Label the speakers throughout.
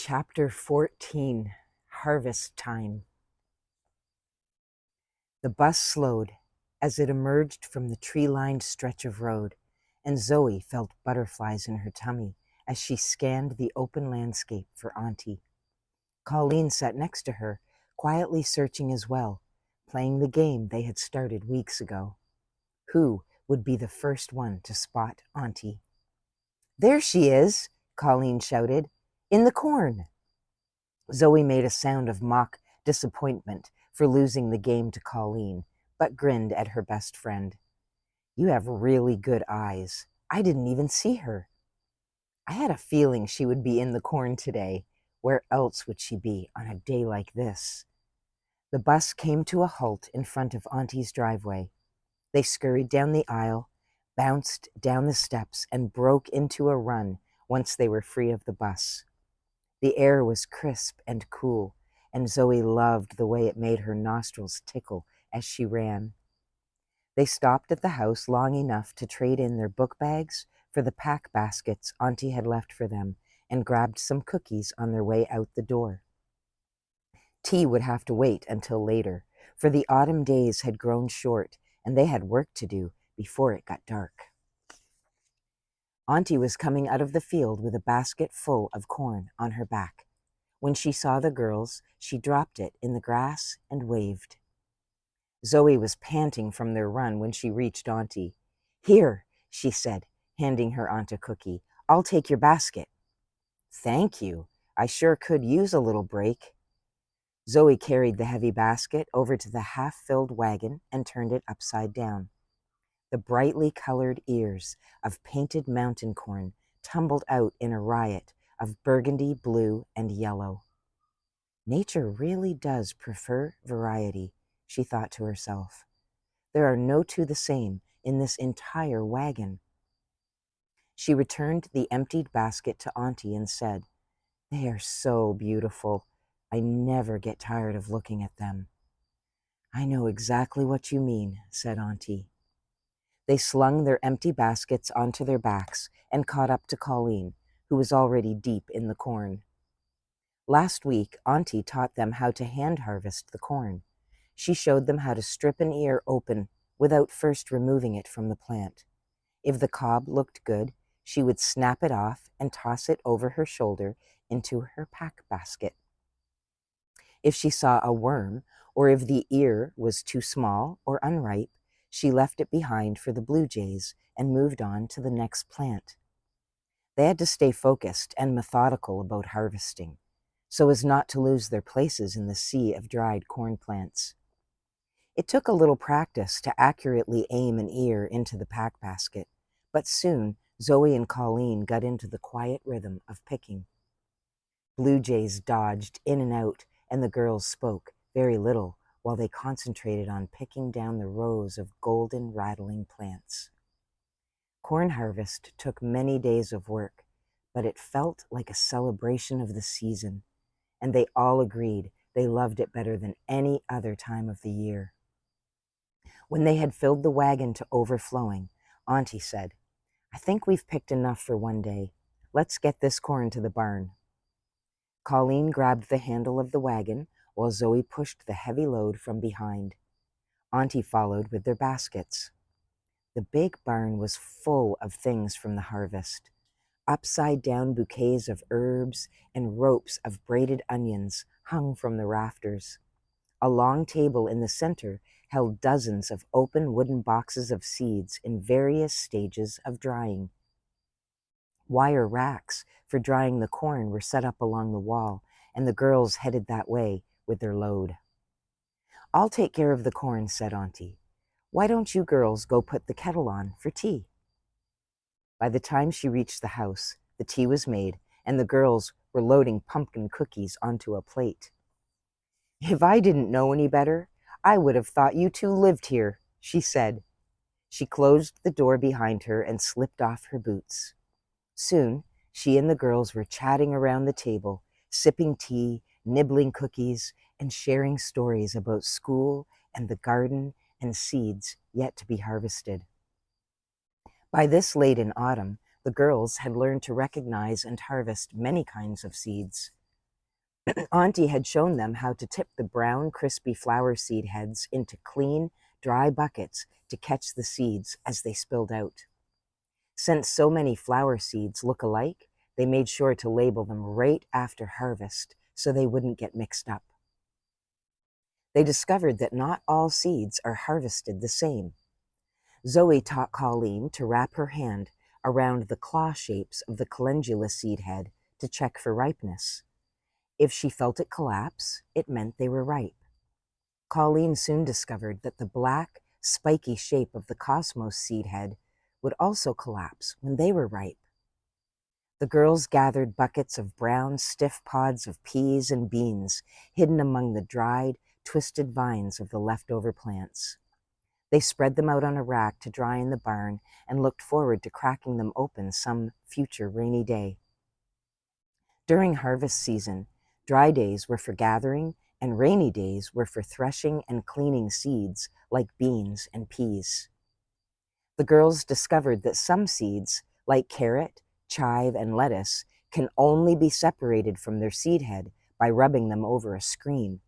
Speaker 1: Chapter 14, Harvest Time. The bus slowed as it emerged from the tree-lined stretch of road, and Zoe felt butterflies in her tummy as she scanned the open landscape for Auntie. Colleen sat next to her, quietly searching as well, playing the game they had started weeks ago. Who would be the first one to spot Auntie? "There she is," Colleen shouted, "in the corn." Zoe made a sound of mock disappointment for losing the game to Colleen, but grinned at her best friend. "You have really good eyes. I didn't even see her." "I had a feeling she would be in the corn today. Where else would she be on a day like this?" The bus came to a halt in front of Auntie's driveway. They scurried down the aisle, bounced down the steps, and broke into a run once they were free of the bus. The air was crisp and cool, and Zoe loved the way it made her nostrils tickle as she ran. They stopped at the house long enough to trade in their book bags for the pack baskets Auntie had left for them and grabbed some cookies on their way out the door. Tea would have to wait until later, for the autumn days had grown short and they had work to do before it got dark. Auntie was coming out of the field with a basket full of corn on her back. When she saw the girls, she dropped it in the grass and waved. Zoe was panting from their run when she reached Auntie. "Here," she said, handing her aunt a cookie. "I'll take your basket." "Thank you. I sure could use a little break." Zoe carried the heavy basket over to the half-filled wagon and turned it upside down. The brightly colored ears of painted mountain corn tumbled out in a riot of burgundy, blue, and yellow. Nature really does prefer variety, she thought to herself. There are no two the same in this entire wagon. She returned the emptied basket to Auntie and said, "They are so beautiful. I never get tired of looking at them." "I know exactly what you mean," said Auntie. They slung their empty baskets onto their backs and caught up to Colleen, who was already deep in the corn. Last week, Auntie taught them how to hand harvest the corn. She showed them how to strip an ear open without first removing it from the plant. If the cob looked good, she would snap it off and toss it over her shoulder into her pack basket. If she saw a worm, or if the ear was too small or unripe, she left it behind for the blue jays and moved on to the next plant. They had to stay focused and methodical about harvesting, so as not to lose their places in the sea of dried corn plants. It took a little practice to accurately aim an ear into the pack basket, but soon Zoe and Colleen got into the quiet rhythm of picking. Blue jays dodged in and out, and the girls spoke very little while they concentrated on picking down the rows of golden rattling plants. Corn harvest took many days of work, but it felt like a celebration of the season, and they all agreed they loved it better than any other time of the year. When they had filled the wagon to overflowing, Auntie said, "I think we've picked enough for one day. Let's get this corn to the barn." Colleen grabbed the handle of the wagon while Zoe pushed the heavy load from behind. Auntie followed with their baskets. The big barn was full of things from the harvest. Upside-down bouquets of herbs and ropes of braided onions hung from the rafters. A long table in the center held dozens of open wooden boxes of seeds in various stages of drying. Wire racks for drying the corn were set up along the wall, and the girls headed that way with their load. "I'll take care of the corn," said Auntie. "Why don't you girls go put the kettle on for tea?" By the time she reached the house, the tea was made, and the girls were loading pumpkin cookies onto a plate. "If I didn't know any better, I would have thought you two lived here," she said. She closed the door behind her and slipped off her boots. Soon, she and the girls were chatting around the table, sipping tea, nibbling cookies, and sharing stories about school and the garden and seeds yet to be harvested. By this late in autumn, the girls had learned to recognize and harvest many kinds of seeds. Auntie had shown them how to tip the brown, crispy flower seed heads into clean, dry buckets to catch the seeds as they spilled out. Since so many flower seeds look alike, they made sure to label them right after harvest so they wouldn't get mixed up. They discovered that not all seeds are harvested the same. Zoe taught Colleen to wrap her hand around the claw shapes of the calendula seed head to check for ripeness. If she felt it collapse, it meant they were ripe. Colleen soon discovered that the black, spiky shape of the cosmos seed head would also collapse when they were ripe. The girls gathered buckets of brown, stiff pods of peas and beans hidden among the dried, twisted vines of the leftover plants. They spread them out on a rack to dry in the barn and looked forward to cracking them open some future rainy day. During harvest season, dry days were for gathering and rainy days were for threshing and cleaning seeds like beans and peas. The girls discovered that some seeds, like carrot, chive, and lettuce, can only be separated from their seed head by rubbing them over a screen.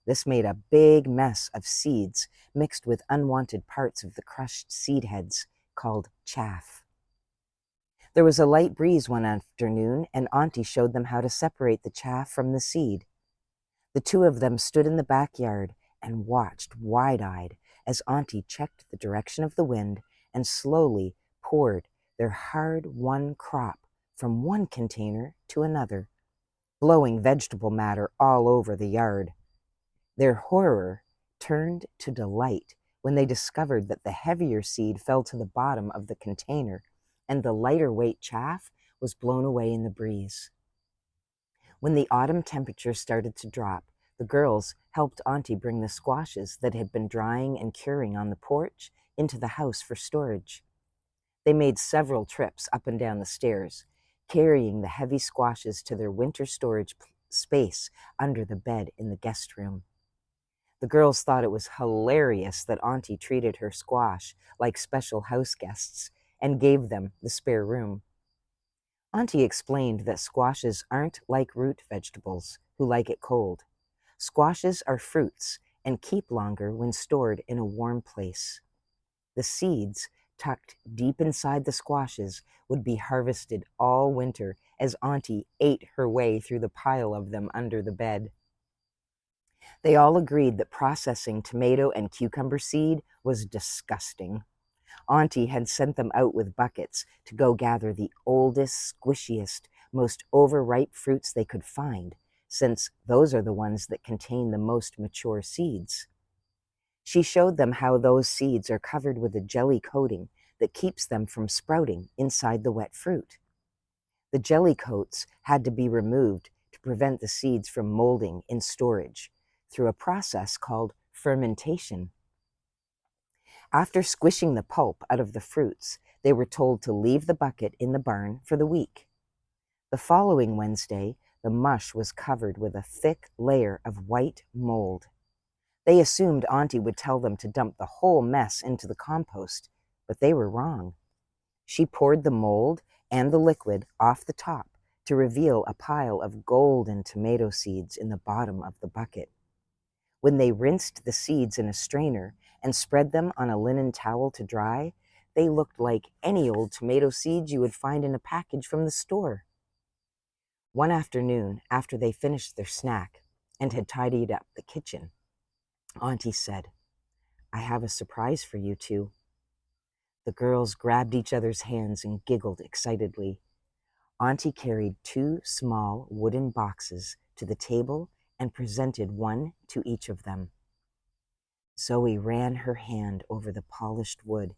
Speaker 1: This made a big mess of seeds mixed with unwanted parts of the crushed seed heads called chaff. There was a light breeze one afternoon, and Auntie showed them how to separate the chaff from the seed. The two of them stood in the backyard and watched wide-eyed as Auntie checked the direction of the wind and slowly poured their hard-won crop from one container to another, blowing vegetable matter all over the yard. Their horror turned to delight when they discovered that the heavier seed fell to the bottom of the container and the lighter weight chaff was blown away in the breeze. When the autumn temperature started to drop, the girls helped Auntie bring the squashes that had been drying and curing on the porch into the house for storage. They made several trips up and down the stairs, carrying the heavy squashes to their winter storage space under the bed in the guest room. The girls thought it was hilarious that Auntie treated her squash like special house guests and gave them the spare room. Auntie explained that squashes aren't like root vegetables, who like it cold. Squashes are fruits and keep longer when stored in a warm place. The seeds, tucked deep inside the squashes, would be harvested all winter as Auntie ate her way through the pile of them under the bed. They all agreed that processing tomato and cucumber seed was disgusting. Auntie had sent them out with buckets to go gather the oldest, squishiest, most overripe fruits they could find, since those are the ones that contain the most mature seeds. She showed them how those seeds are covered with a jelly coating that keeps them from sprouting inside the wet fruit. The jelly coats had to be removed to prevent the seeds from molding in storage through a process called fermentation. After squishing the pulp out of the fruits, they were told to leave the bucket in the barn for the week. The following Wednesday, the mush was covered with a thick layer of white mold. They assumed Auntie would tell them to dump the whole mess into the compost, but they were wrong. She poured the mold and the liquid off the top to reveal a pile of golden tomato seeds in the bottom of the bucket. When they rinsed the seeds in a strainer and spread them on a linen towel to dry, they looked like any old tomato seeds you would find in a package from the store. One afternoon, after they finished their snack and had tidied up the kitchen, Auntie said, "I have a surprise for you two." The girls grabbed each other's hands and giggled excitedly. Auntie carried two small wooden boxes to the table and presented one to each of them. Zoe ran her hand over the polished wood.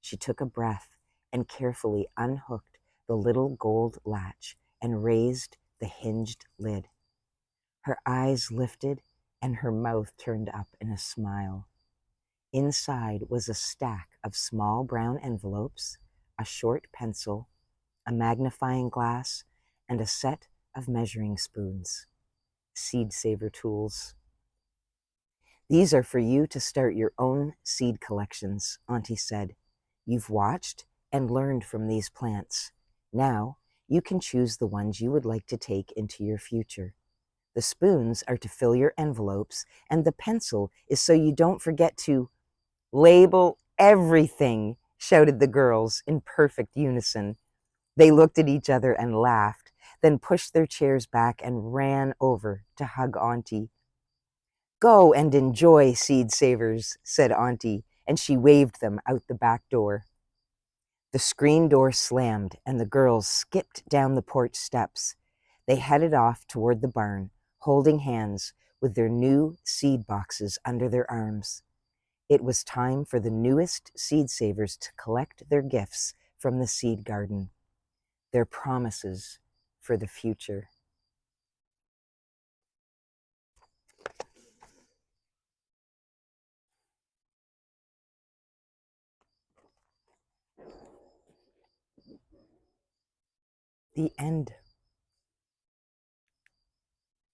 Speaker 1: She took a breath and carefully unhooked the little gold latch and raised the hinged lid. Her eyes lifted and her mouth turned up in a smile. Inside was a stack of small brown envelopes, a short pencil, a magnifying glass, and a set of measuring spoons. Seed saver tools. "These are for you to start your own seed collections," Auntie said. "You've watched and learned from these plants. Now you can choose the ones you would like to take into your future. The spoons are to fill your envelopes, and the pencil is so you don't forget to label everything, shouted the girls in perfect unison. They looked at each other and laughed, then pushed their chairs back and ran over to hug Auntie. Go and enjoy, seed savers, said Auntie, and she waved them out the back door. The screen door slammed, and the girls skipped down the porch steps. They headed off toward the barn, holding hands with their new seed boxes under their arms. It was time for the newest seed savers to collect their gifts from the seed garden, their promises for the future. The end.